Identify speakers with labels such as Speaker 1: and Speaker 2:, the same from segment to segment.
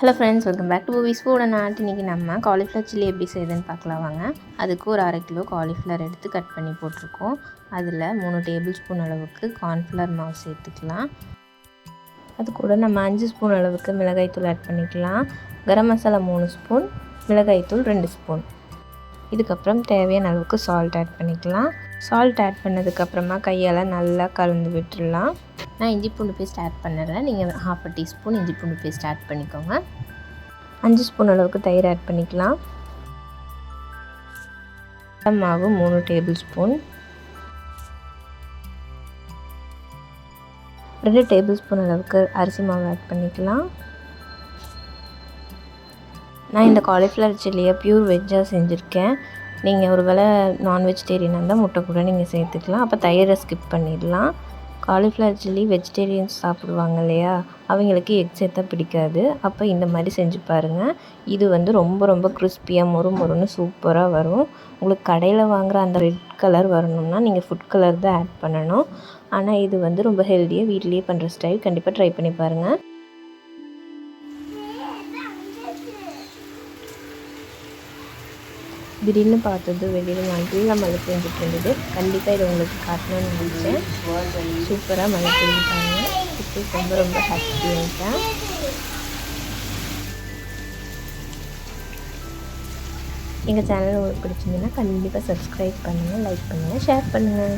Speaker 1: Hello friends, welcome back to movies food and art. இன்றைக்கி நம்ம cauliflower chilli எப்படி செய்யுதுன்னு பார்க்கலாம் வாங்க. அதுக்கு ஒரு 1/2 கிலோ காலிஃப்ளவர் எடுத்து கட் பண்ணி போட்டிருக்கோம். அதில் 3 டேபிள் ஸ்பூன் அளவுக்கு கார்ன்ஃப்ளவர் மாவு சேர்த்துக்கலாம். அது கூட நம்ம 5 ஸ்பூன் அளவுக்கு மிளகாய்த்தூள் ஆட் பண்ணிக்கலாம். கரம் மசாலா 3 ஸ்பூன், மிளகாய்த்தூள் 2 ஸ்பூன். இதுக்கப்புறம் தேவையான அளவுக்கு சால்ட் ஆட் பண்ணிக்கலாம். சால்ட் ஆட் பண்ணதுக்கப்புறமா கையால் நல்லா கலந்து விட்டுடலாம். நான் இஞ்சி பூண்டு பேஸ்ட் ஆட் பண்ணுறேன். நீங்கள் 1/2 டீஸ்பூன் இஞ்சி பூண்டு பேஸ்ட் ஆட் பண்ணிக்கோங்க. 5 ஸ்பூன் அளவுக்கு தயிர் ஆட் பண்ணிக்கலாம். மாவு 3 டேபிள் ஸ்பூன், 2 டேபிள் ஸ்பூன் அளவுக்கு அரிசி மாவு ஆட் பண்ணிக்கலாம். நான் இந்த காலிஃப்ளவர் சில்லியை ப்யூர் வெஜ்ஜாக செஞ்சுருக்கேன். நீங்கள் ஒரு வேளை நான் வெஜிடேரியனாக இருந்தால் முட்டை கூட நீங்கள் சேர்த்துக்கலாம். அப்போ தயிரை ஸ்கிப் பண்ணிடலாம். காலிஃப்ளவர் சில்லி வெஜிடேரியன்ஸ் சாப்பிடுவாங்க இல்லையா, அவங்களுக்கு எக் சேர்த்தா பிடிக்காது. அப்போ இந்த மாதிரி செஞ்சு பாருங்கள். இது ரொம்ப கிறிஸ்பியாக மொறுன்னு சூப்பராக வரும். உங்களுக்கு கடையில் வாங்குகிற அந்த ரெட் கலர் வரணும்னா நீங்கள் ஃபுட் கலர் தான் ஆட் பண்ணணும். ஆனால் இது ரொம்ப ஹெல்த்தியாக வீட்டிலேயே பண்ணுற ஸ்டைல். கண்டிப்பாக ட்ரை பண்ணி பாருங்கள். திடீர்னு பார்த்தது வெளியில் நல்லா மழை பெஞ்சிட்டு இருந்தது. கண்டிப்பாக இதை உங்களுக்கு காட்டணும்னு நினச்சேன். சூப்பராக மழை பெஞ்சிட்டாங்க. இப்போ ரொம்ப ஹாப்பி ஆகிட்டேன். எங்கள் சேனல் உங்களுக்கு பிடிச்சிருந்ததுன்னா கண்டிப்பாக சப்ஸ்கிரைப் பண்ணுங்கள், லைக் பண்ணுங்கள், ஷேர் பண்ணுங்கள்.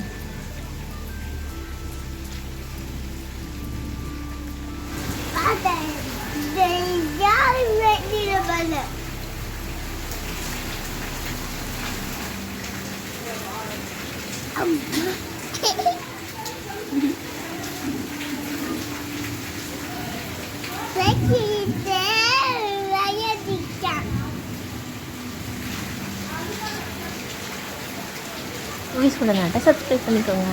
Speaker 1: மூவிஸ் ஃபுட் அண்ட் ஆர்ட்டை சப்ஸ்கிரைப் பண்ணிக்கோங்க.